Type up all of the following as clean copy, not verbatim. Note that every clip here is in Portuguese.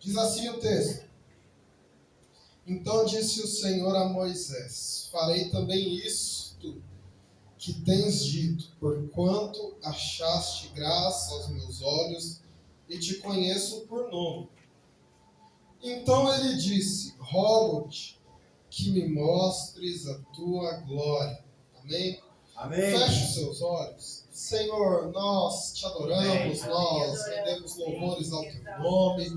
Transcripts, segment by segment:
Diz assim o texto: Então disse o Senhor a Moisés: Farei também isto que tens dito, porquanto achaste graça aos meus olhos e te conheço por nome. Então ele disse: Rogo-te que me mostres a tua glória. Amém? Amém. Feche os seus olhos. Senhor, nós te adoramos, nós rendemos louvores ao teu nome.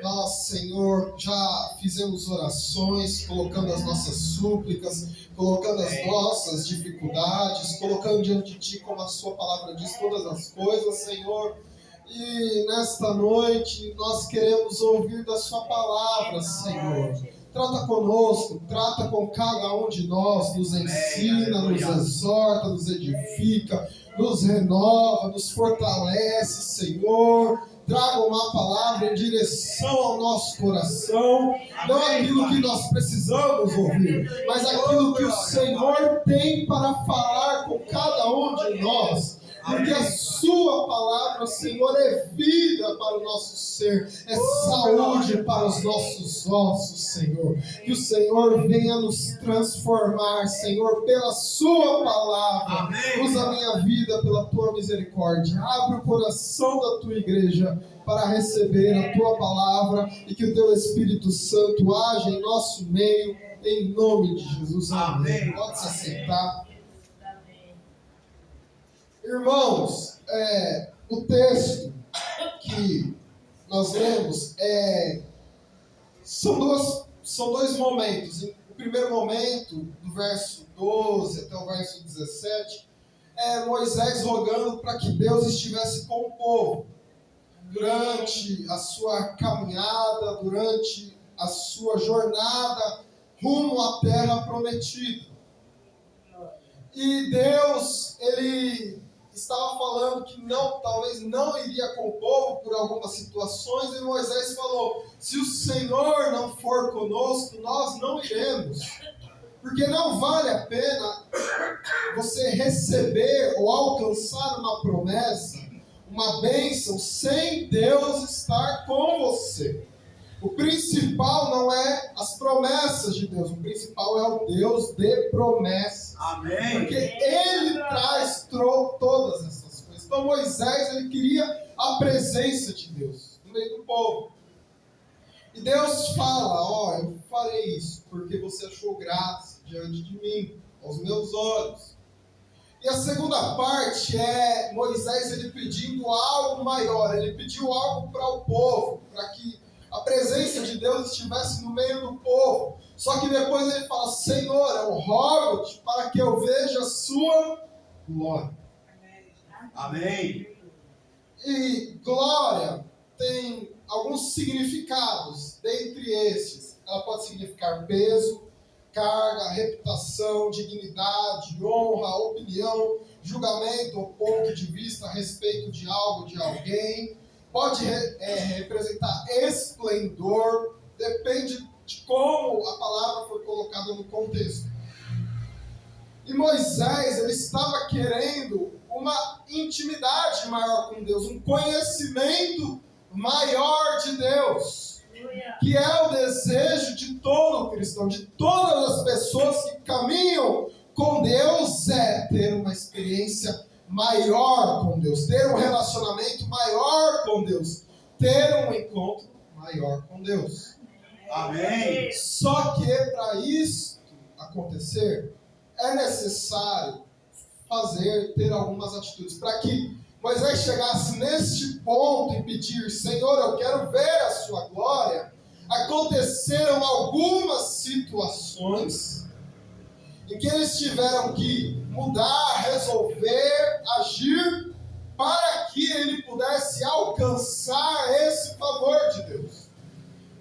Nós, Senhor, já fizemos orações, colocando as nossas súplicas, colocando as nossas dificuldades, colocando diante de ti, como a sua palavra diz, todas as coisas, Senhor. E nesta noite nós queremos ouvir da sua palavra, Senhor. Trata conosco, trata com cada um de nós, nos ensina, nos exorta, nos edifica, nos renova, nos fortalece, Senhor. Traga uma palavra em direção ao nosso coração, não aquilo que nós precisamos ouvir, mas aquilo que o Senhor tem para falar com cada um de nós. Porque a sua palavra, Senhor, é vida para o nosso ser, é saúde para os nossos ossos, Senhor. Que o Senhor venha nos transformar, Senhor, pela sua palavra. Amém. Usa a minha vida pela tua misericórdia. Abre o coração da tua igreja para receber a tua palavra e que o teu Espírito Santo age em nosso meio, em nome de Jesus. Amém. Pode se assentar. Irmãos, o texto que nós lemos são dois momentos. O primeiro momento, do verso 12 até o verso 17, é Moisés rogando para que Deus estivesse com o povo durante a sua caminhada, durante a sua jornada rumo à terra prometida. E Deus, Ele estava falando que talvez não iria com o povo por algumas situações, e Moisés falou: se o Senhor não for conosco, nós não iremos. Porque não vale a pena você receber ou alcançar uma promessa, uma bênção, sem Deus estar com você. O principal não é as promessas de Deus, o principal é o Deus de promessas. Amém. Porque Ele traz todas essas coisas. Então Moisés, ele queria a presença de Deus no meio do povo. E Deus fala: eu farei isso porque você achou graça diante de mim, aos meus olhos. E a segunda parte é Moisés, ele pedindo algo maior. Ele pediu algo para o povo, para que a presença de Deus estivesse no meio do povo. Só que depois ele fala: Senhor, eu rogo-te para que eu veja a sua glória. Amém. E glória tem alguns significados. Dentre estes, ela pode significar peso, carga, reputação, dignidade, honra, opinião, julgamento ou ponto de vista a respeito de algo, de alguém. Pode representar esplendor, depende de como a palavra foi colocada no contexto. E Moisés, ele estava querendo uma intimidade maior com Deus, um conhecimento maior de Deus, que é o desejo de todo cristão, de todas as pessoas que caminham com Deus, ter uma experiência maior com Deus, ter um relacionamento maior com Deus, ter um encontro maior com Deus. Amém. Só que para isso acontecer, é necessário ter algumas atitudes. Para que Moisés chegasse neste ponto e pedir: Senhor, eu quero ver a sua glória, aconteceram algumas situações em que eles tiveram que mudar, resolver, agir, para que ele pudesse alcançar esse favor de Deus.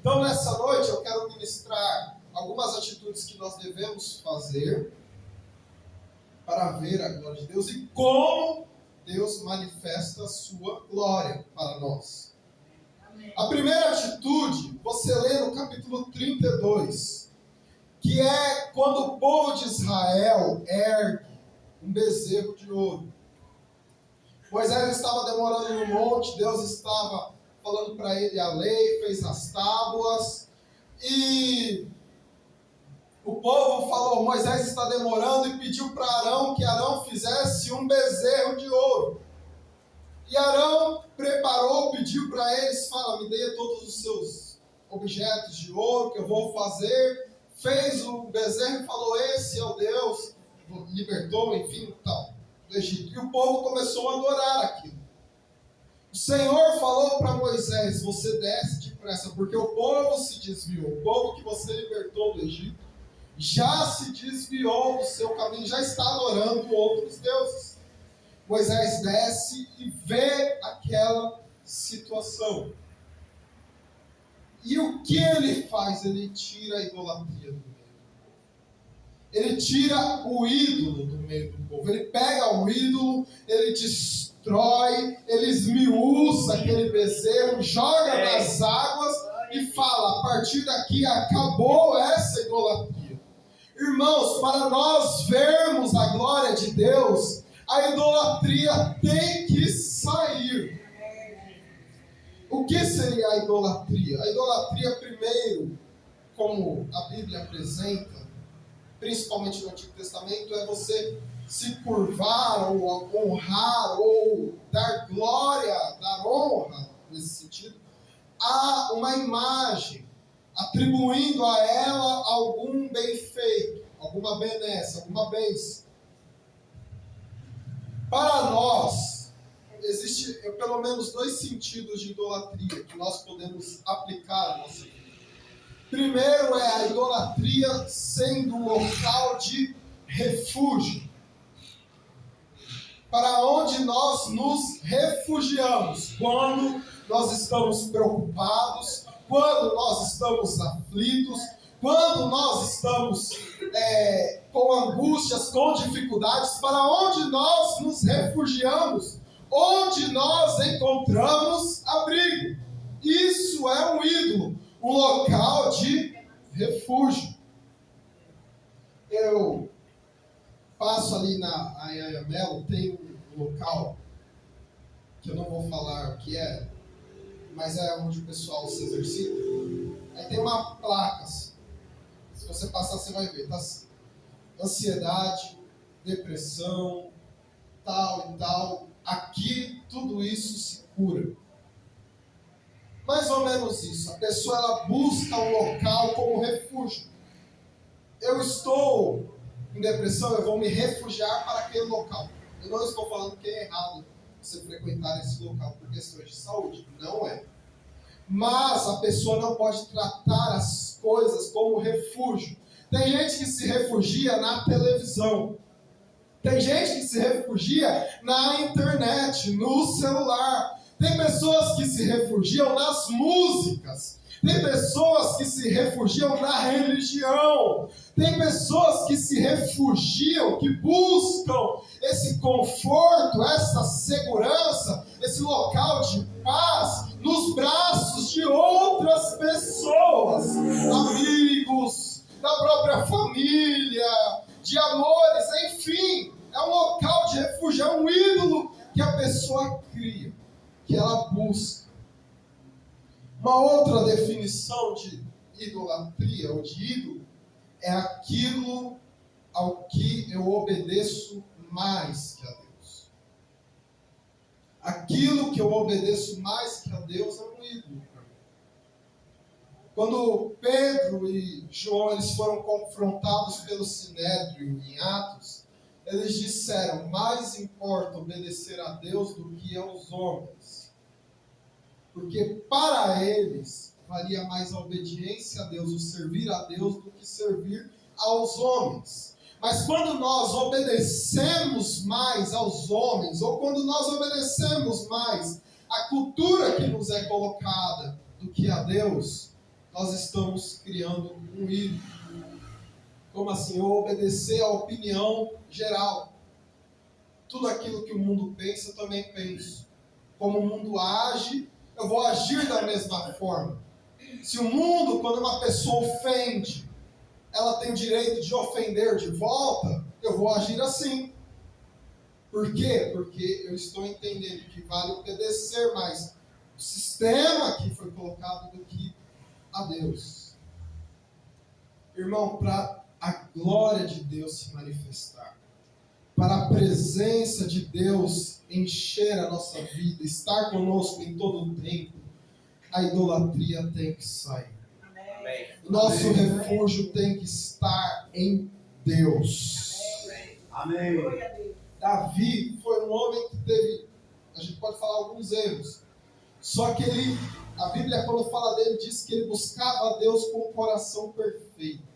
Então, nessa noite, eu quero ministrar algumas atitudes que nós devemos fazer para ver a glória de Deus e como Deus manifesta a sua glória para nós. Amém. A primeira atitude, você lê no capítulo 32, que é quando o povo de Israel ergue um bezerro de ouro. Moisés estava demorando no monte, Deus estava falando para ele a lei, fez as tábuas, e o povo falou, Moisés está demorando, e pediu para Arão que Arão fizesse um bezerro de ouro. E Arão preparou, pediu para eles, fala, me dê todos os seus objetos de ouro que eu vou fazer. Fez o bezerro e falou, esse é o Deus, libertou, enfim, tal, do Egito. E o povo começou a adorar aquilo. O Senhor falou para Moisés, você desce depressa, porque o povo se desviou. O povo que você libertou do Egito já se desviou do seu caminho, já está adorando outros deuses. Moisés desce e vê aquela situação. E o que ele faz? Ele tira a idolatria do meio do povo. Ele tira o ídolo do meio do povo. Ele pega o ídolo, ele destrói, ele esmiuça aquele bezerro, joga nas águas e fala, a partir daqui acabou essa idolatria. Irmãos, para nós vermos a glória de Deus, a idolatria tem que sair. O que seria a idolatria? A idolatria, primeiro, como a Bíblia apresenta, principalmente no Antigo Testamento, é você se curvar ou honrar ou dar glória, dar honra, nesse sentido, a uma imagem, atribuindo a ela algum bem feito, alguma benesse, alguma bênção. Para nós, existe pelo menos dois sentidos de idolatria que nós podemos aplicar à nossa vida. Primeiro é a idolatria sendo um local de refúgio, para onde nós nos refugiamos quando nós estamos preocupados, quando nós estamos aflitos, quando nós estamos com angústias, com dificuldades, para onde nós nos refugiamos, onde nós encontramos abrigo. Isso é um ídolo, um local de refúgio. Eu passo ali na Anhanguera, tem um local, que eu não vou falar o que é, mas é onde o pessoal se exercita. Aí tem uma placa, assim. Se você passar, você vai ver, tá assim. Ansiedade, depressão, tal e tal. Aqui, tudo isso se cura. Mais ou menos isso. A pessoa, ela busca um local como refúgio. Eu estou em depressão, eu vou me refugiar para aquele local. Eu não estou falando que é errado você frequentar esse local por questões de saúde. Não é. Mas a pessoa não pode tratar as coisas como refúgio. Tem gente que se refugia na televisão. Tem gente que se refugia na internet, no celular. Tem pessoas que se refugiam nas músicas. Tem pessoas que se refugiam na religião. Tem pessoas que se refugiam, que buscam esse conforto, essa segurança, esse local de paz nos braços de outras pessoas, amigos, da própria família, de amores, enfim. É um local de refúgio, é um ídolo que a pessoa cria, que ela busca. Uma outra definição de idolatria ou de ídolo é aquilo ao que eu obedeço mais que a Deus. Aquilo que eu obedeço mais que a Deus é um ídolo para mim. Quando Pedro e João eles foram confrontados pelo Sinédrio em Atos, eles disseram, mais importa obedecer a Deus do que aos homens. Porque para eles valia mais a obediência a Deus, o servir a Deus, do que servir aos homens. Mas quando nós obedecemos mais aos homens, ou quando nós obedecemos mais à cultura que nos é colocada do que a Deus, nós estamos criando um ídolo. Como assim? Eu obedecer à opinião geral. Tudo aquilo que o mundo pensa, eu também penso. Como o mundo age, eu vou agir da mesma forma. Se o mundo, quando uma pessoa ofende, ela tem o direito de ofender de volta, eu vou agir assim. Por quê? Porque eu estou entendendo que vale obedecer mais sistema que foi colocado do que a Deus. Irmão, para a glória de Deus se manifestar, para a presença de Deus encher a nossa vida, estar conosco em todo o tempo, a idolatria tem que sair. Amém. O nosso refúgio tem que estar em Deus. Amém. Davi foi um homem que teve, a gente pode falar alguns erros, só que a Bíblia quando fala dele diz que ele buscava a Deus com o coração perfeito.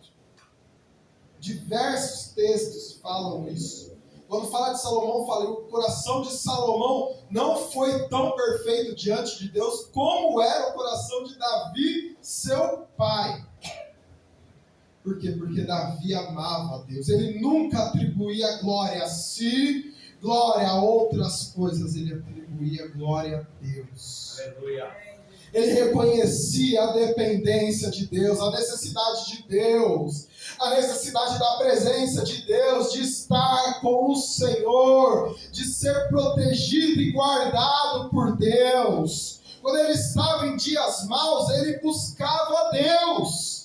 Diversos textos falam isso. Quando fala de Salomão, fala que o coração de Salomão não foi tão perfeito diante de Deus como era o coração de Davi, seu pai. Por quê? Porque Davi amava a Deus. Ele nunca atribuía glória a si, glória a outras coisas. Ele atribuía glória a Deus. Aleluia. Ele reconhecia a dependência de Deus, a necessidade de Deus, a necessidade da presença de Deus, de estar com o Senhor, de ser protegido e guardado por Deus. Quando ele estava em dias maus, ele buscava a Deus.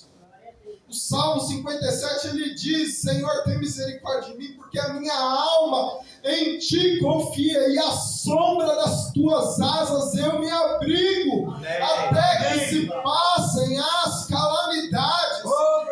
O Salmo 57, ele diz: Senhor, tem misericórdia de mim, porque a minha alma em ti confia, e à sombra das tuas asas eu me abrigo, até que se passem as calamidades.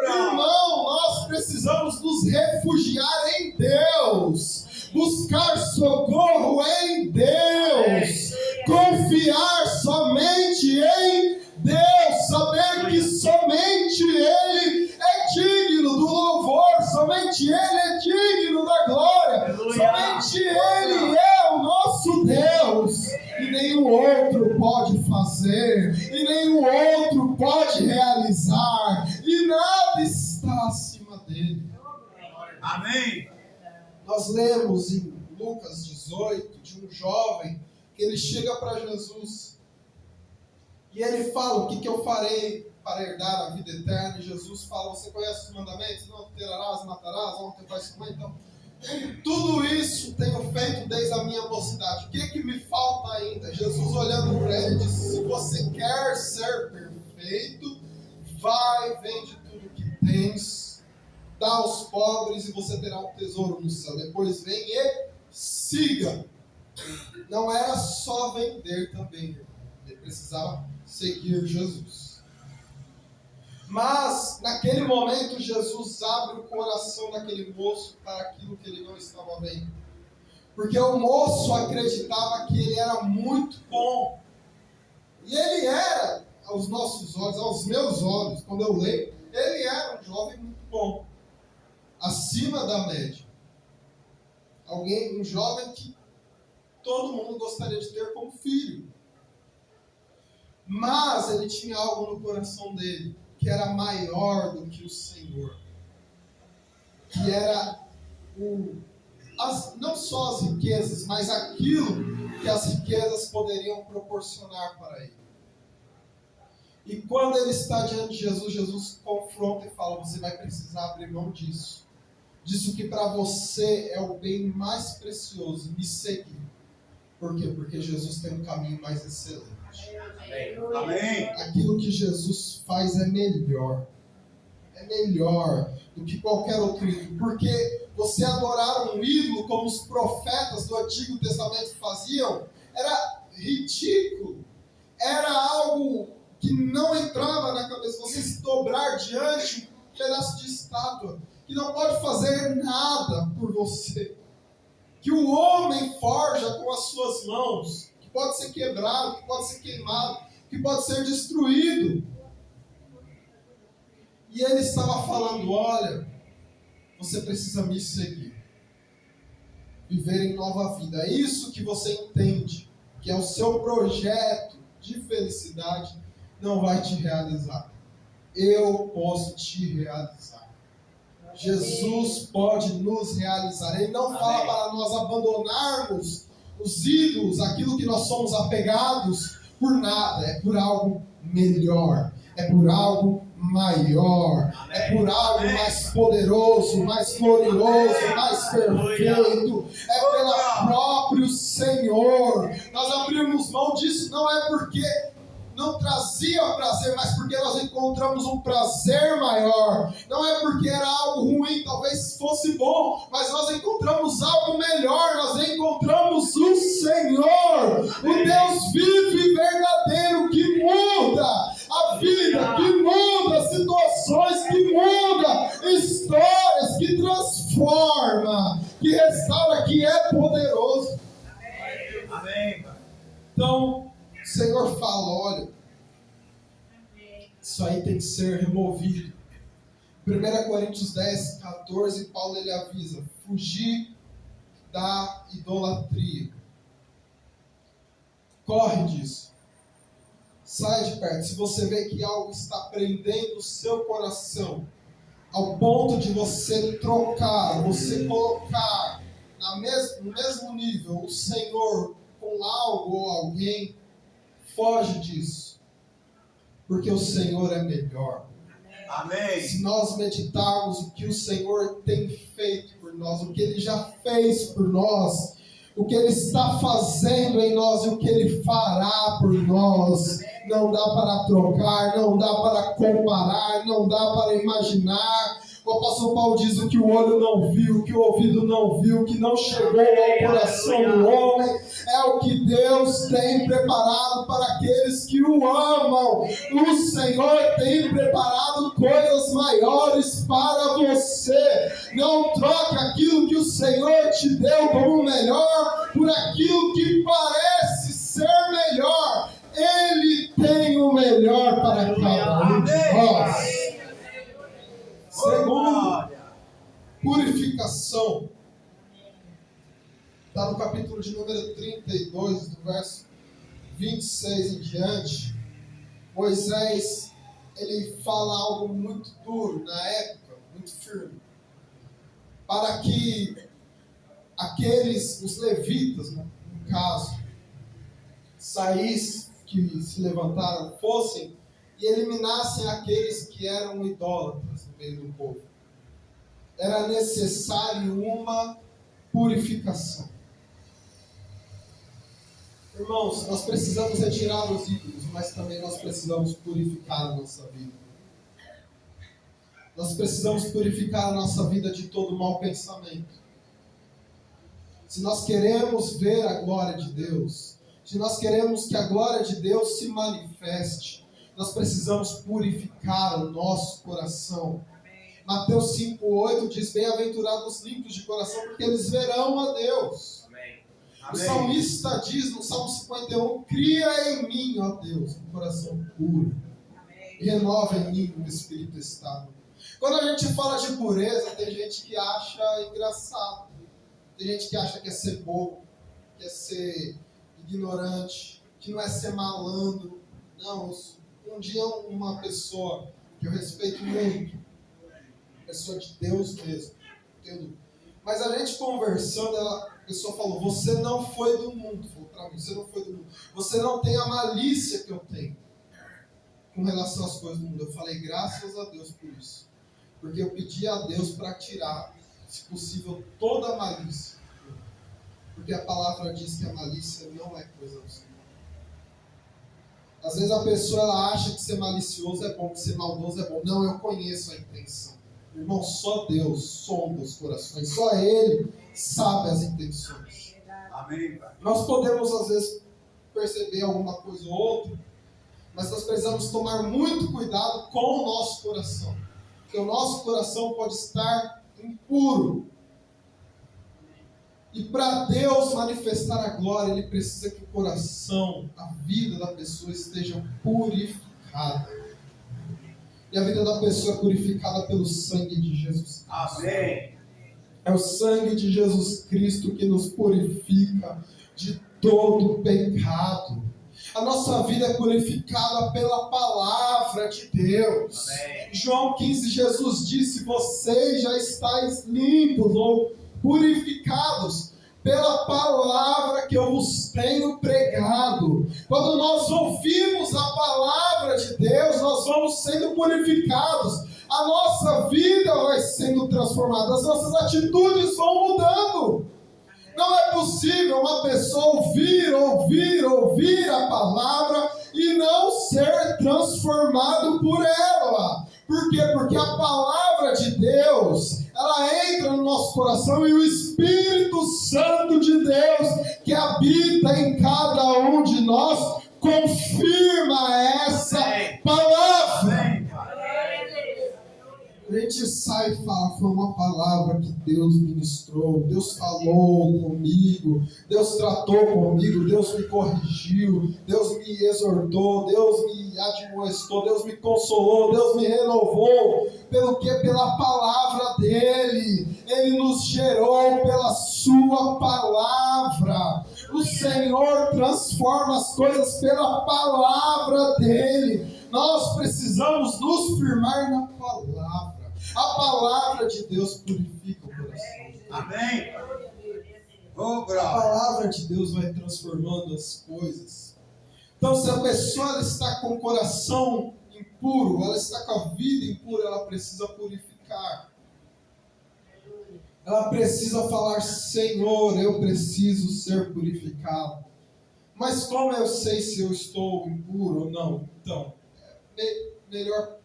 Irmão, nós precisamos nos refugiar em Deus, buscar socorro em Deus, confiar somente em Deus, saber que somente Ele é digno do louvor, somente Ele é digno da glória, somente Ele é o nosso Deus, e nenhum outro pode fazer, e nenhum outro pode realizar, e nada está acima dele. Amém. Nós lemos em Lucas 18 de um jovem que ele chega para Jesus e ele fala: o que eu farei para herdar a vida eterna? E Jesus fala: você conhece os mandamentos? Não terás, matarás, não te faz comer. Então, tudo isso tenho feito desde a minha mocidade. O que me falta ainda? Jesus olhando para ele disse: se você quer ser perfeito, vai, vende tudo que tens, dá aos pobres e você terá um tesouro no céu. Depois vem e siga. Não era só vender também, ele precisava seguir Jesus. Mas naquele momento Jesus abre o coração daquele moço para aquilo que ele não estava vendo, porque o moço acreditava que ele era muito bom, e ele era, aos nossos olhos, aos meus olhos, quando eu leio, ele era um jovem muito bom, acima da média, um jovem que todo mundo gostaria de ter como filho. Mas ele tinha algo no coração dele que era maior do que o Senhor, que era não só as riquezas, mas aquilo que as riquezas poderiam proporcionar para ele. E quando ele está diante de Jesus, Jesus confronta e fala: você vai precisar abrir mão disso que para você é o bem mais precioso, me seguir. Por quê? Porque Jesus tem um caminho mais excelente. Amém. Aquilo que Jesus faz é melhor do que qualquer outro ídolo, porque você adorar um ídolo como os profetas do Antigo Testamento faziam era ridículo, era algo que não entrava na cabeça. Você se dobrar diante de um pedaço de estátua que não pode fazer nada por você, que o homem forja com as suas mãos, que pode ser quebrado, que pode ser queimado, que pode ser destruído. E ele estava falando: olha, você precisa me seguir, viver em nova vida. É isso que você entende, que é o seu projeto de felicidade, não vai te realizar. Eu posso te realizar. Jesus pode nos realizar. Ele não fala para nós abandonarmos os ídolos, aquilo que nós somos apegados, por nada, é por algo melhor, é por algo maior, é por algo mais poderoso, mais glorioso, mais perfeito, é pelo próprio Senhor. Nós abrimos mão disso não é porque não trazia prazer, mas porque nós encontramos um prazer maior. Não é porque era algo ruim, talvez fosse bom, mas nós encontramos algo melhor. Nós encontramos o Senhor, o Deus vivo e verdadeiro, que muda a vida, que muda situações, que muda histórias, que transforma, que restaura, que é poderoso. Amém. Então, o Senhor fala, olha, isso aí tem que ser removido. 1 Coríntios 10, 14, Paulo ele avisa, fugir da idolatria. Corre disso. Sai de perto. Se você vê que algo está prendendo o seu coração, ao ponto de você trocar, você colocar no mesmo nível o Senhor com algo ou alguém, foge disso, porque o Senhor é melhor. Amém. Se nós meditarmos o que o Senhor tem feito por nós, o que Ele já fez por nós, o que Ele está fazendo em nós e o que Ele fará por nós, não dá para trocar, não dá para comparar, não dá para imaginar. O apóstolo Paulo diz o que o olho não viu, o que o ouvido não viu, o que não chegou ao coração do homem, é o que Deus tem preparado para aqueles que o amam. O Senhor tem preparado coisas maiores para você. Não troque aquilo que o Senhor te deu como melhor por aquilo que parece ser melhor. Ele tem o melhor para cada um de nós. Segundo, purificação. Está no capítulo de número 32, do verso 26 em diante. Moisés, ele fala algo muito duro na época, muito firme. Para que os levitas, no caso, saíssem, que se levantaram, fossem e eliminassem aqueles que eram idólatras no meio do povo. Era necessário uma purificação. Irmãos, nós precisamos retirar os ídolos, mas também nós precisamos purificar a nossa vida. Nós precisamos purificar a nossa vida de todo mau pensamento. Se nós queremos ver a glória de Deus, se nós queremos que a glória de Deus se manifeste, nós precisamos purificar o nosso coração. Mateus 5,8 diz, bem-aventurados os limpos de coração, porque eles verão a Deus. Amém. O salmista diz no Salmo 51, cria em mim, ó Deus, um coração puro. E renova em mim um espírito estável. Quando a gente fala de pureza, tem gente que acha engraçado. Tem gente que acha que é ser bobo, que é ser ignorante, que não é ser malandro. Não, um dia uma pessoa que eu respeito muito, pessoa de Deus mesmo, entendeu? Mas a gente conversando, a pessoa falou, você não foi do mundo, falou para mim, você não foi do mundo, você não tem a malícia que eu tenho com relação às coisas do mundo. Eu falei, graças a Deus por isso, porque eu pedi a Deus para tirar, se possível, toda a malícia, porque a palavra diz que a malícia não é coisa do Senhor. Às vezes a pessoa ela acha que ser malicioso é bom, que ser maldoso é bom. Não, eu conheço a intenção. Irmão, só Deus sonda os corações. Só Ele sabe as intenções. Amém. Nós podemos, às vezes, perceber alguma coisa ou outra, mas nós precisamos tomar muito cuidado com o nosso coração. Porque o nosso coração pode estar impuro. E para Deus manifestar a glória, Ele precisa que o coração, a vida da pessoa esteja purificada. E a vida da pessoa é purificada pelo sangue de Jesus Cristo. Amém. É o sangue de Jesus Cristo que nos purifica de todo pecado. A nossa vida é purificada pela palavra de Deus. Amém. João 15, Jesus disse, vocês já estáis limpos ou purificados pela palavra que eu vos tenho pregado. Quando nós ouvimos a palavra de Deus, nós vamos sendo purificados. A nossa vida vai sendo transformada, as nossas atitudes vão mudando. Não é possível uma pessoa ouvir a palavra e não ser transformado por ela. Por quê? Porque a palavra de Deus, ela entra no nosso coração e o Espírito Santo de Deus, que habita em cada um de nós, confirma essa palavra. A gente sai e fala, foi uma palavra que Deus ministrou, Deus falou comigo, Deus tratou comigo, Deus me corrigiu, Deus me exortou, Deus me admoestou, Deus me consolou, Deus me renovou. Pelo quê? Pela palavra dEle. Ele nos gerou pela sua palavra. O Senhor transforma as coisas pela palavra dEle. Nós precisamos nos firmar na palavra. A palavra de Deus purifica o coração. Amém. A palavra de Deus vai transformando as coisas. Então, se a pessoa está com o coração impuro, ela está com a vida impura, ela precisa purificar. Ela precisa falar, Senhor, eu preciso ser purificado. Mas como eu sei se eu estou impuro ou não? Então, melhor,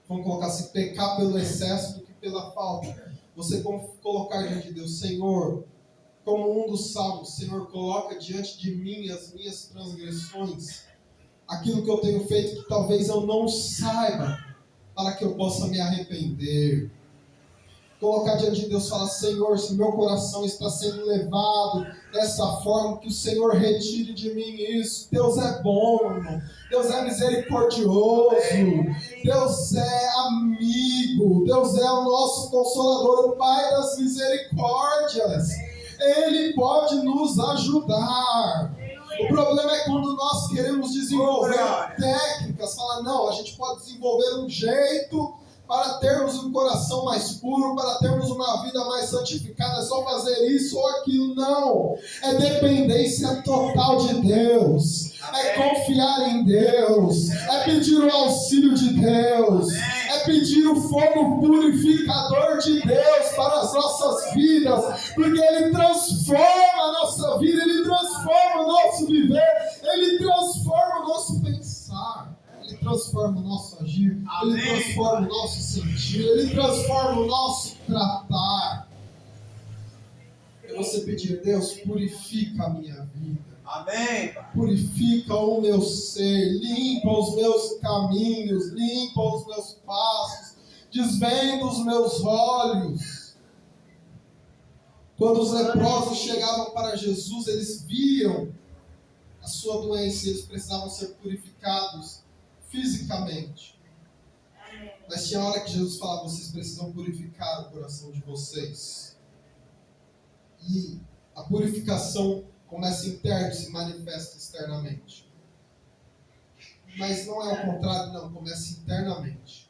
vamos colocar assim, pecar pelo excesso do que pela falta. Você colocar diante de Deus, Senhor, como um dos salmos, Senhor, coloca diante de mim as minhas transgressões, aquilo que eu tenho feito que talvez eu não saiba, para que eu possa me arrepender. Colocar diante de Deus, falar, Senhor, se meu coração está sendo levado dessa forma, que o Senhor retire de mim isso. Deus é bom, irmão. Deus é misericordioso. Deus é amigo. Deus é o nosso consolador, o Pai das misericórdias. Ele pode nos ajudar. O problema é quando nós queremos desenvolver técnicas. Falar, não, a gente pode desenvolver um jeito para termos um coração mais puro, para termos uma vida mais santificada, é só fazer isso ou aquilo. Não, é dependência total de Deus, é confiar em Deus, é pedir o auxílio de Deus, é pedir o fogo purificador de Deus para as nossas vidas, porque Ele transforma a nossa vida, Ele transforma o nosso viver, Ele transforma o nosso pensar. Ele transforma o nosso agir, Ele transforma o nosso sentir, Ele transforma o nosso tratar. É você pedir, Deus, purifica a minha vida. Amém. Purifica o meu ser, limpa os meus caminhos, limpa os meus passos, desvenda os meus olhos. Quando os leprosos chegavam para Jesus, eles viam a sua doença e eles precisavam ser purificados fisicamente. Mas tinha hora que Jesus falava, vocês precisam purificar o coração de vocês. E a purificação começa interno e se manifesta externamente. Mas não é o contrário, não, começa internamente.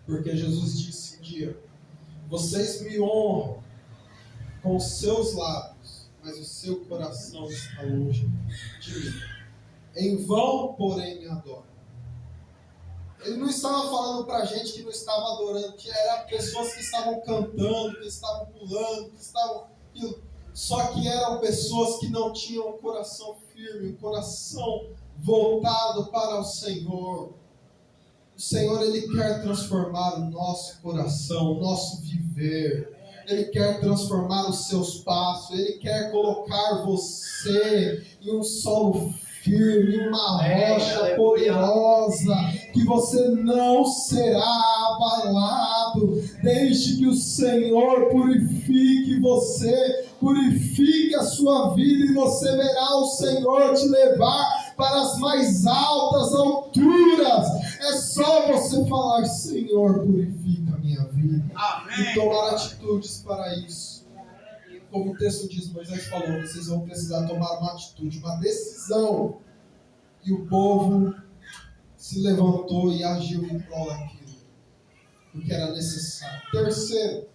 Porque Jesus disse um dia, vocês me honram com os seus lábios, mas o seu coração está longe de mim. Em vão, porém, me adoram. Ele não estava falando para a gente que não estava adorando, que eram pessoas que estavam cantando, que estavam pulando, que estavam... Só que eram pessoas que não tinham um coração firme, um coração voltado para o Senhor. O Senhor, Ele quer transformar o nosso coração, o nosso viver. Ele quer transformar os seus passos. Ele quer colocar você em um solo firme, em uma rocha poderosa, que você não será abalado. Deixe que o Senhor purifique você, purifique a sua vida, e você verá o Senhor te levar para as mais altas alturas. É só você falar, Senhor, purifica a minha vida. Amém. E tomar atitudes para isso. Como o texto diz, Moisés falou, vocês vão precisar tomar uma atitude, uma decisão. E o povo se levantou e agiu em prol daquilo, porque era necessário. Terceiro,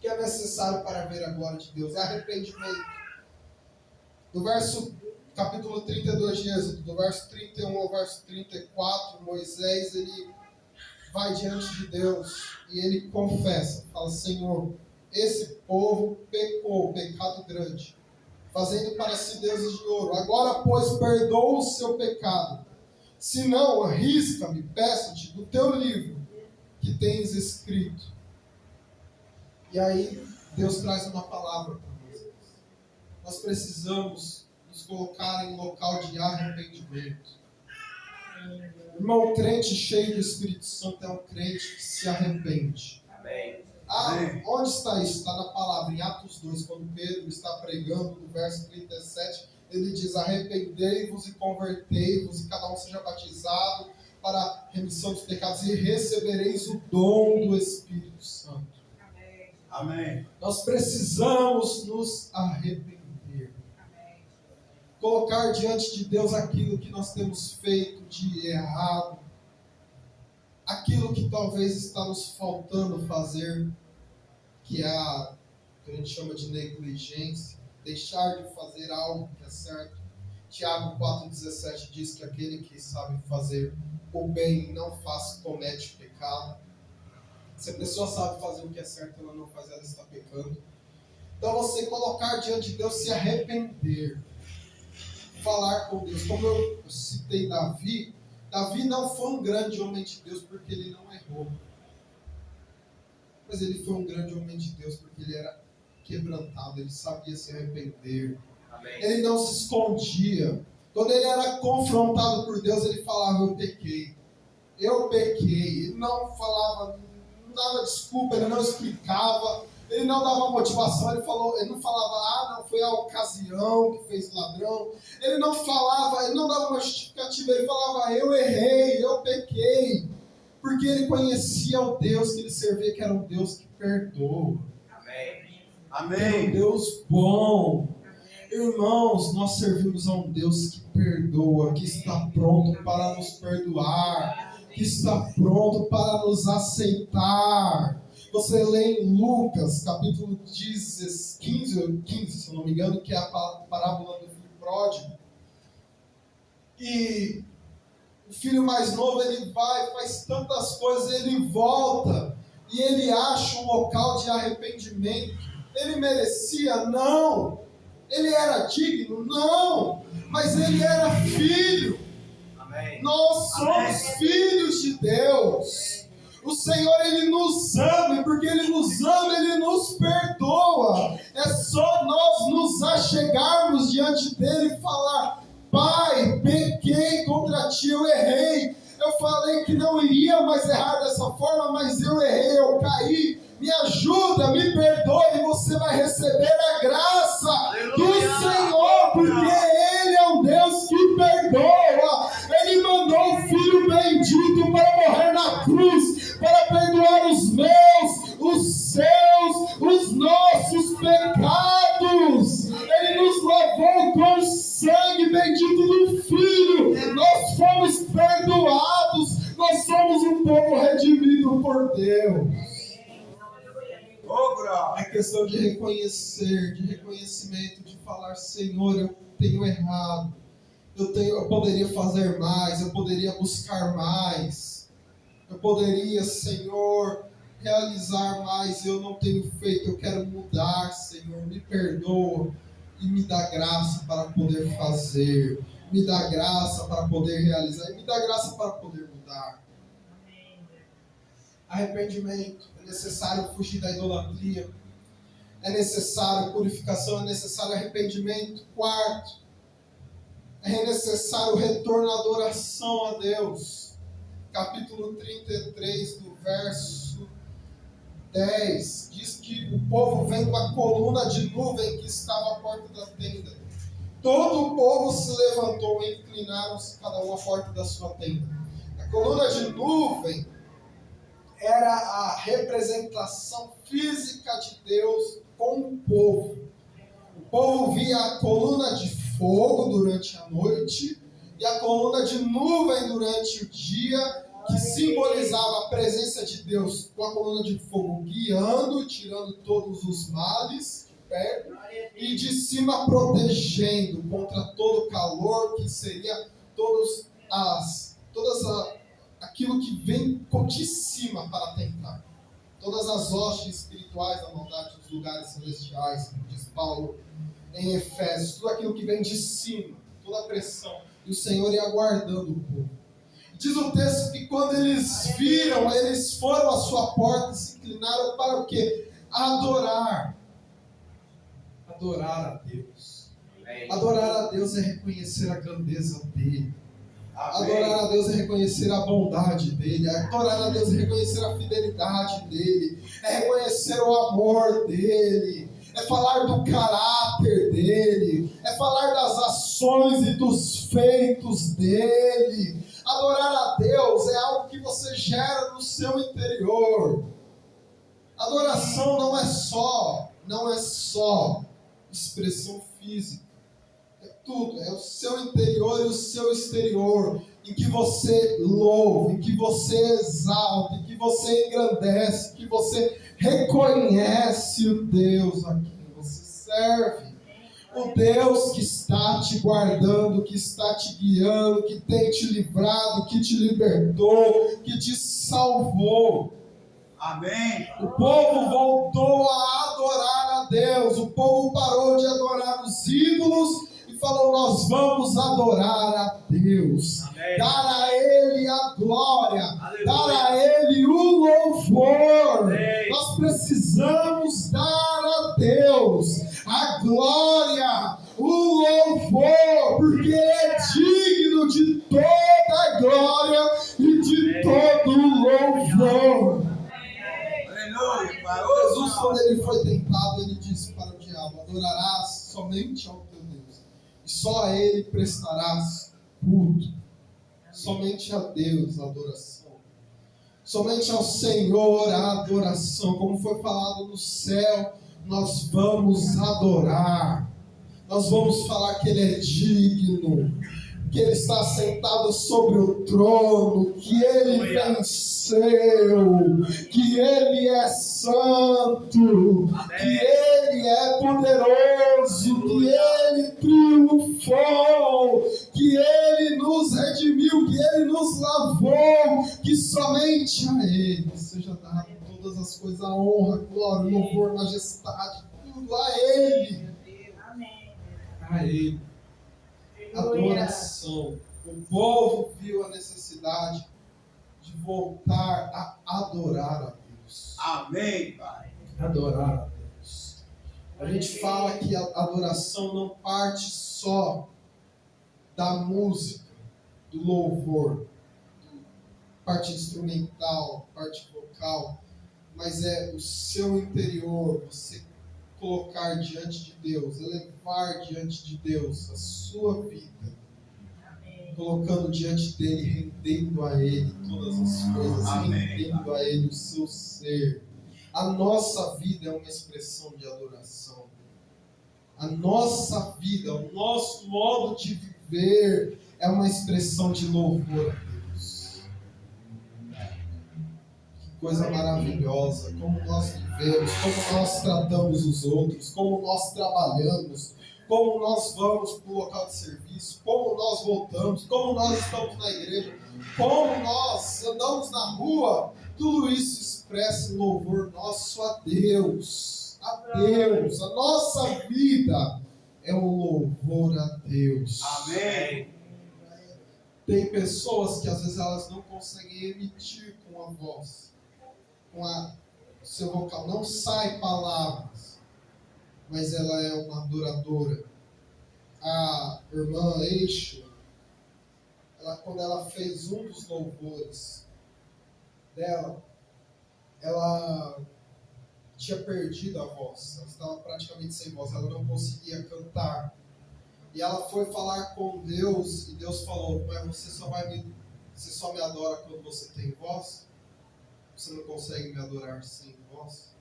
que é necessário para ver a glória de Deus? É arrependimento. Do capítulo 32 de Êxodo, do verso 31 ao verso 34, Moisés, ele vai diante de Deus e ele confessa, fala: Senhor, esse povo pecou, pecado grande, fazendo para si deuses de ouro. Agora, pois, perdoa o seu pecado. Se não, arrisca-me, peço-te, do teu livro que tens escrito. E aí, Deus traz uma palavra para nós. Nós precisamos nos colocar em local de arrependimento. Irmão, o crente cheio do Espírito Santo é um crente que se arrepende. Amém. Onde está isso? Está na palavra, em Atos 2, quando Pedro está pregando, no verso 37, ele diz: arrependei-vos e convertei-vos, e cada um seja batizado para a remissão dos pecados, e recebereis o dom do Espírito Santo. Amém. Nós precisamos nos arrepender. Colocar diante de Deus aquilo que nós temos feito de errado, aquilo que talvez está nos faltando fazer, que é que a gente chama de negligência, deixar de fazer algo que é certo. Tiago 4,17 diz que aquele que sabe fazer o bem e não faz, comete pecado. Se a pessoa sabe fazer o que é certo, ela não faz, ela está pecando. Então você colocar diante de Deus, se arrepender, falar com Deus. Como eu citei Davi não foi um grande homem de Deus porque ele não errou. Mas ele foi um grande homem de Deus porque ele era quebrantado, ele sabia se arrepender. Amém. Ele não se escondia. Quando ele era confrontado por Deus, ele falava: eu pequei. Ele não falava, não dava desculpa, ele não explicava, ele não dava motivação, ele não falava: não foi a ocasião que fez ladrão. Ele não dava uma justificativa, ele falava: eu errei, eu pequei. Porque ele conhecia o Deus que ele servia, que era um Deus que perdoa. Amém. É um Deus bom. Irmãos, nós servimos a um Deus que perdoa, que está pronto para nos perdoar, que está pronto para nos aceitar. Você lê em Lucas, capítulo 15, se eu não me engano, que é a parábola do filho pródigo. E o filho mais novo, ele vai, faz tantas coisas, ele volta e ele acha um local de arrependimento. Ele merecia? Não. Ele era digno? Não. Mas ele era filho. Amém. Nós somos filhos de Deus. O Senhor, Ele nos ama, e porque Ele nos ama, Ele nos perdoa. É só nós nos achegarmos diante dEle e falar: Pai, pequei contra Ti, eu errei. Eu falei que não iria mais errar dessa forma, mas eu errei, eu caí. Me ajuda, me perdoe, e você vai receber a graça do Senhor, porque Ele é um Deus que perdoa. Ele mandou o Filho bendito para morrer na cruz, para perdoar os meus, os seus, os nossos pecados. Ele nos lavou com o sangue bendito do Filho. Nós fomos perdoados, nós somos um povo redimido por Deus. É questão de reconhecer, de reconhecimento, de falar: Senhor, eu tenho errado, eu poderia fazer mais, eu poderia buscar mais, eu poderia, Senhor, realizar mais, eu não tenho feito, eu quero mudar, Senhor, me perdoa e me dá graça para poder fazer, me dá graça para poder realizar e me dá graça para poder mudar. Arrependimento. É necessário fugir da idolatria. É necessário purificação, é necessário arrependimento. Quarto, é necessário retorno à adoração a Deus. Capítulo 33, do verso 10, diz que o povo vem com a coluna de nuvem que estava à porta da tenda. Todo o povo se levantou e inclinaram-se cada um à porta da sua tenda. A coluna de nuvem era a representação física de Deus com o povo. O povo via a coluna de fogo durante a noite e a coluna de nuvem durante o dia, que simbolizava a presença de Deus com a coluna de fogo guiando, tirando todos os males de perto, e de cima protegendo contra todo o calor, que seria aquilo que vem de cima para tentar. Todas as hostes espirituais da maldade dos lugares celestiais, como diz Paulo em Efésios, tudo aquilo que vem de cima, toda a pressão, e o Senhor ia guardando o povo. Diz o texto que quando eles viram, eles foram à sua porta e se inclinaram para o quê? Adorar. Adorar a Deus. Adorar a Deus é reconhecer a grandeza dele. Adorar a Deus é reconhecer a bondade dele. Adorar a Deus é reconhecer a fidelidade dele. É reconhecer o amor dele. É falar do caráter dele. É falar das ações e dos feitos dele. Adorar a Deus é algo que você gera no seu interior. Adoração não é só expressão física. É tudo, é o seu interior e o seu exterior, em que você louva, em que você exalta, em que você engrandece, em que você reconhece o Deus a quem você serve. O Deus que está te guardando, que está te guiando, que tem te livrado, que te libertou, que te salvou. Amém. O povo voltou a adorar a Deus. O povo parou de adorar os ídolos e falou: nós vamos adorar a Deus. Amém. Dar a Ele a glória. Aleluia. Dar a Ele o louvor. Amém. Nós precisamos dar a Deus a glória, o louvor, porque Ele é digno de toda a glória e de todo o louvor. Jesus, quando ele foi tentado, ele disse para o diabo: adorarás somente ao teu Deus, e só a Ele prestarás culto. Somente a Deus a adoração, somente ao Senhor a adoração. Como foi falado no céu, nós vamos adorar, nós vamos falar que Ele é digno, que Ele está sentado sobre o trono, que Ele venceu, que Ele é santo, que Ele é poderoso, que Ele triunfou, que Ele nos redimiu, que Ele nos lavou, que somente a Ele seja dado todas as coisas, a honra, glória, louvor, majestade, tudo a Ele. A Ele. Adoração. O povo viu a necessidade de voltar a adorar a Deus. Amém, Pai. Adorar a Deus. A gente fala que a adoração não parte só da música, do louvor, parte instrumental, parte vocal, mas é o seu interior, você colocar diante de Deus, elevar diante de Deus a sua vida, colocando diante dele, rendendo a Ele todas as coisas, rendendo a Ele o seu ser. A nossa vida é uma expressão de adoração. A nossa vida, o nosso modo de viver é uma expressão de louvor a Deus. Que coisa maravilhosa, como nós vivemos, como nós tratamos os outros, como nós trabalhamos, como nós vamos para o local de serviço, como nós voltamos, como nós estamos na igreja, como nós andamos na rua, tudo isso expressa louvor nosso a Deus. A Deus. A nossa vida é um louvor a Deus. Amém. Tem pessoas que às vezes elas não conseguem emitir com a voz, com o seu vocal, não sai palavras, mas ela é uma adoradora. A irmã Eixo, quando ela fez um dos louvores dela, ela tinha perdido a voz, ela estava praticamente sem voz, ela não conseguia cantar. E ela foi falar com Deus, e Deus falou: mas você só me adora quando você tem voz? Você não consegue me adorar sem voz?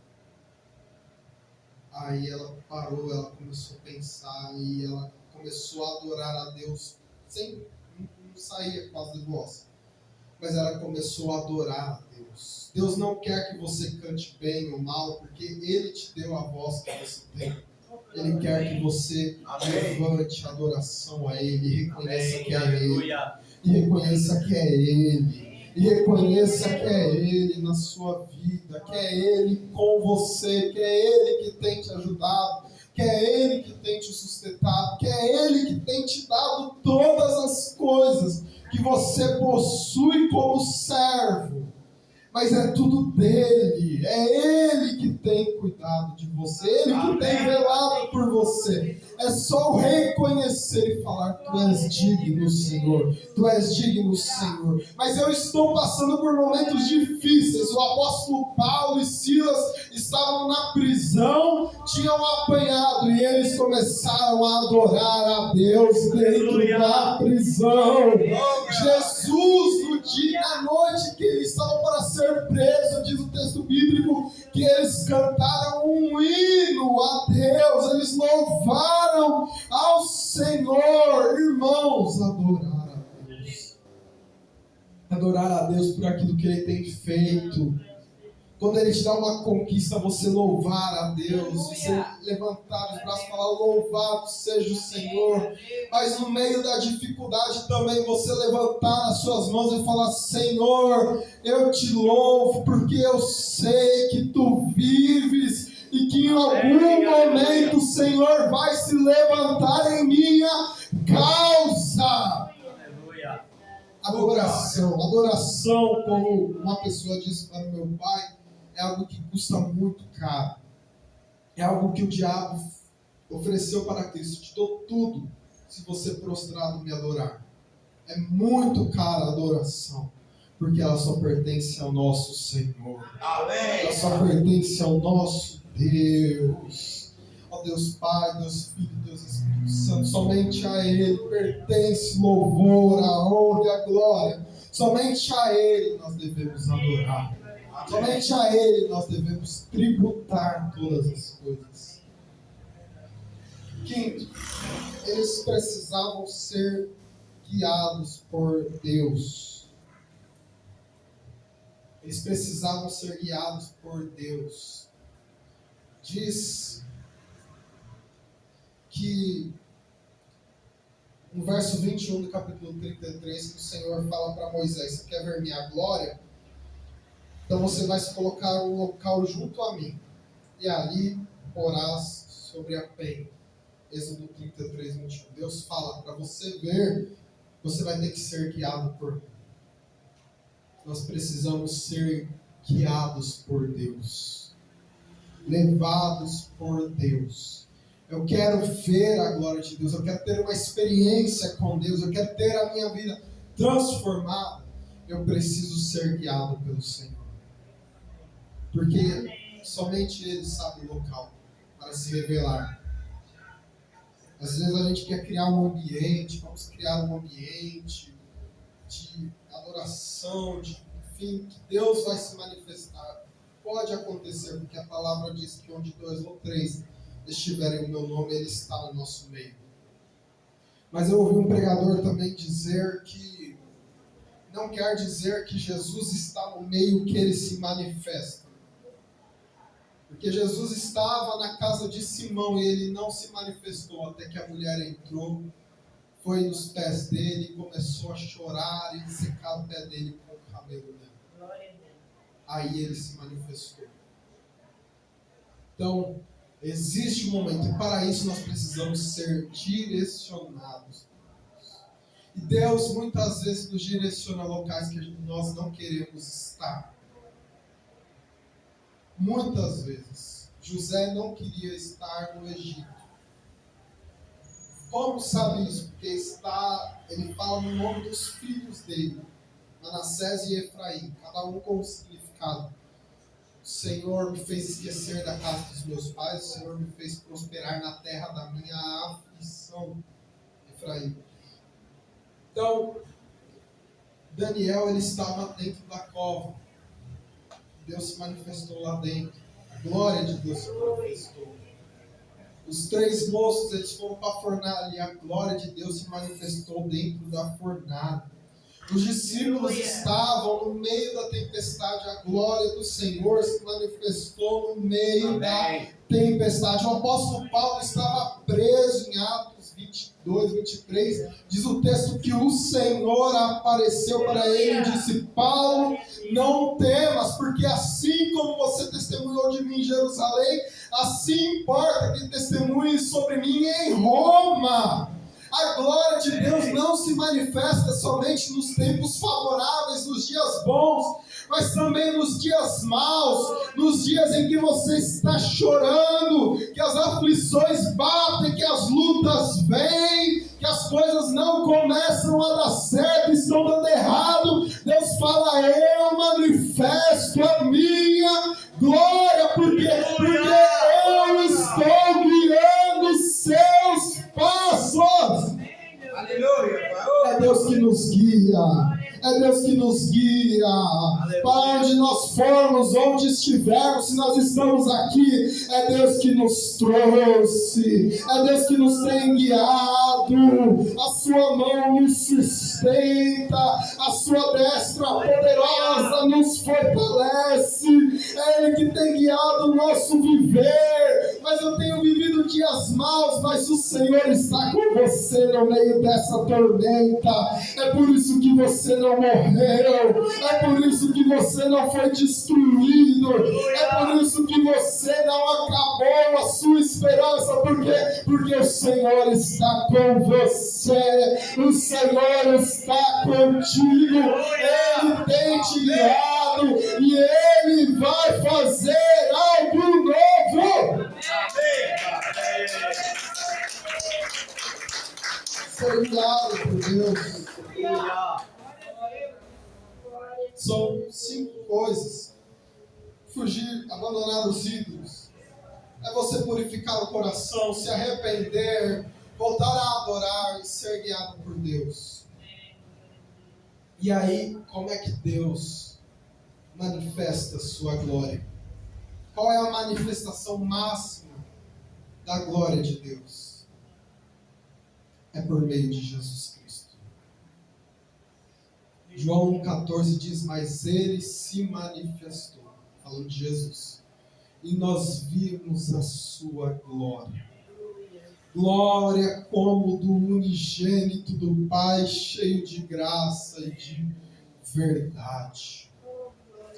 Aí ela parou, ela começou a pensar, e ela começou a adorar a Deus sem, não saía quase de voz. mas ela começou a adorar a Deus. Deus não quer que você cante bem ou mal, porque Ele te deu a voz que você tem. Ele quer que você levante a adoração a Ele, e reconheça que é Ele, e reconheça que é Ele, e reconheça que é Ele na sua vida, que é Ele com você, que é Ele que tem te ajudado, que é Ele que tem te sustentado, que é Ele que tem te dado todas as coisas que você possui como servo. Mas é tudo dele, é Ele que tem cuidado de você, Ele que tem velado por você. É só reconhecer e falar: Tu és digno, Senhor, Tu és digno, Senhor. Mas eu estou passando por momentos difíceis. O apóstolo Paulo e Silas estavam na prisão, tinham apanhado e eles começaram a adorar a Deus dentro da prisão. Jesus, no dia e na noite que eles estavam para ser presos, diz o texto bíblico, que eles cantaram um hino a Deus, eles louvaram ao Senhor. Irmãos, adorar a Deus por aquilo que Ele tem feito. Quando Ele te dá uma conquista, você louvar a Deus, você levantar os braços e falar: louvado seja o Senhor. Mas no meio da dificuldade também você levantar as suas mãos e falar: Senhor, eu te louvo porque eu sei que Tu vives e que em algum momento o Senhor vai se levantar em minha causa. Adoração, como uma pessoa disse para o meu pai, é algo que custa muito caro. É algo que o diabo ofereceu para Cristo. Te dou tudo se você prostrado me adorar. É muito cara a adoração, porque ela só pertence ao nosso Senhor. Amém. Ela só pertence ao nosso Deus. Ó Deus Pai, Deus Filho, Deus Espírito Santo. Somente a Ele pertence louvor, a honra e a glória. Somente a Ele nós devemos adorar. Somente a Ele nós devemos tributar todas as coisas. Quinto, eles precisavam ser guiados por Deus. Eles precisavam ser guiados por Deus. Diz que no verso 21 do capítulo 33, que o Senhor fala para Moisés: você quer ver minha glória? Então você vai se colocar um local junto a mim, e ali porás sobre a penha. Êxodo 33, 21. Deus fala: para você ver, você vai ter que ser guiado por mim. Nós precisamos ser guiados por Deus, levados por Deus. Eu quero ver a glória de Deus, eu quero ter uma experiência com Deus, eu quero ter a minha vida transformada. Eu preciso ser guiado pelo Senhor. Porque somente Ele sabe o local para se revelar. Às vezes a gente quer criar um ambiente, vamos criar um ambiente de adoração, enfim, que Deus vai se manifestar. Pode acontecer, porque a palavra diz que onde 2 ou 3 estiverem o meu nome, Ele está no nosso meio. Mas eu ouvi um pregador também dizer que não quer dizer que Jesus está no meio que Ele se manifesta. Porque Jesus estava na casa de Simão e Ele não se manifestou até que a mulher entrou, foi nos pés dele e começou a chorar e secar o pé dele com o cabelo dela. Aí Ele se manifestou. Então, existe um momento, e para isso nós precisamos ser direcionados. E Deus muitas vezes nos direciona a locais que nós não queremos estar. Muitas vezes. José não queria estar no Egito. Como sabe isso? Porque ele fala no nome dos filhos dele, Manassés e Efraim, cada um com um significado. O Senhor me fez esquecer da casa dos meus pais, o Senhor me fez prosperar na terra da minha aflição, Efraim. Então, Daniel, ele estava dentro da cova. Deus se manifestou lá dentro. A glória de Deus se manifestou. Os 3 moços, eles foram para a fornalha e a glória de Deus se manifestou dentro da fornalha. Os discípulos estavam no meio da tempestade, a glória do Senhor se manifestou no meio da tempestade. O apóstolo Paulo estava preso em Atos 22, 23. Diz o texto que o Senhor apareceu para ele e disse: Paulo, não temas, porque assim como você testemunhou de mim em Jerusalém, assim importa que testemunhe sobre mim em Roma. A glória de Deus não se manifesta somente nos tempos favoráveis, nos dias bons, mas também nos dias maus, nos dias em que você está chorando, que as aflições batem, que as lutas vêm, que as coisas não começam a dar certo, estão dando errado. Deus fala: eu manifesto a minha glória, porque eu estou guiando seus passos. Aleluia. É Deus que nos guia. É Deus que nos guia. Para onde nós formos, onde estivermos, se nós estamos aqui, é Deus que nos trouxe. É Deus que nos tem guiado. A sua mão nos sustenta. A sua destra poderosa nos fortalece. É Ele que tem guiado o nosso viver. Mas eu tenho vivido dias maus, mas o Senhor está com você no meio dessa tormenta. É por isso que você não morreu. É por isso que você não foi destruído. É por isso que você não acabou a sua esperança. Por quê? Porque o Senhor está com você. O Senhor está contigo. Ele tem te guiado e Ele vai fazer algo novo. Ser guiado por Deus. São 5 coisas. Fugir, abandonar os ídolos. É você purificar o coração, se arrepender, voltar a adorar e ser guiado por Deus. E aí, como é que Deus manifesta a sua glória? Qual é a manifestação máxima da glória de Deus? É por meio de Jesus Cristo. João 1,14 diz: mas Ele se manifestou, falando de Jesus, e nós vimos a sua glória. Glória como do unigênito do Pai, cheio de graça e de verdade.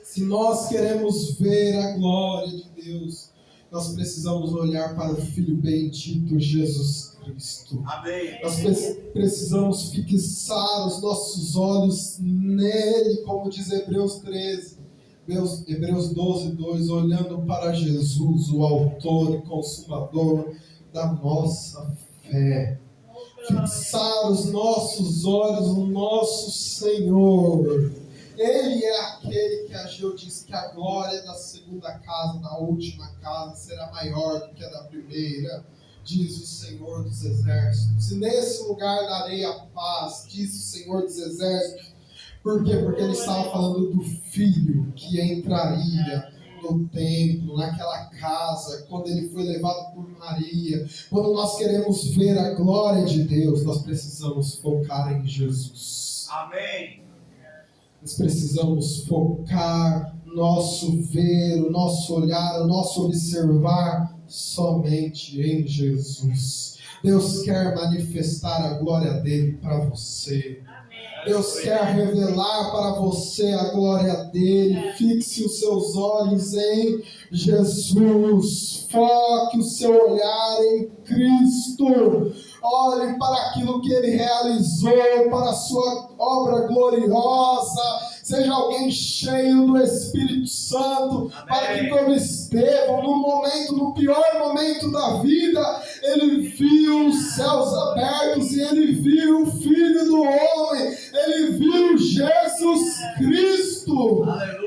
Se nós queremos ver a glória de Deus, nós precisamos olhar para o Filho bendito Jesus Cristo. Amém. Nós precisamos fixar os nossos olhos nele, como diz Hebreus 13, Hebreus 12, 2, olhando para Jesus, o autor e consumador da nossa fé. Fixar os nossos olhos no nosso Senhor. Ele é aquele que Ageu diz que a glória da segunda casa, da última casa, será maior do que a da primeira, diz o Senhor dos Exércitos. E nesse lugar darei a paz, diz o Senhor dos Exércitos. Por quê? Porque ele estava falando do Filho que entraria no templo, naquela casa, quando ele foi levado por Maria. Quando nós queremos ver a glória de Deus, nós precisamos focar em Jesus. Amém. Nós precisamos focar nosso ver, o nosso olhar, o nosso observar somente em Jesus. Deus quer manifestar a glória dele para você. Deus quer revelar para você a glória dele. Fixe os seus olhos em Jesus. Foque o seu olhar em Cristo. Olhe para aquilo que ele realizou, para a sua obra gloriosa. Seja alguém cheio do Espírito Santo. Amém. Para que, como Estevão, no pior momento da vida, ele viu os céus abertos e ele viu o Filho do Homem. Ele viu Jesus Cristo. Aleluia.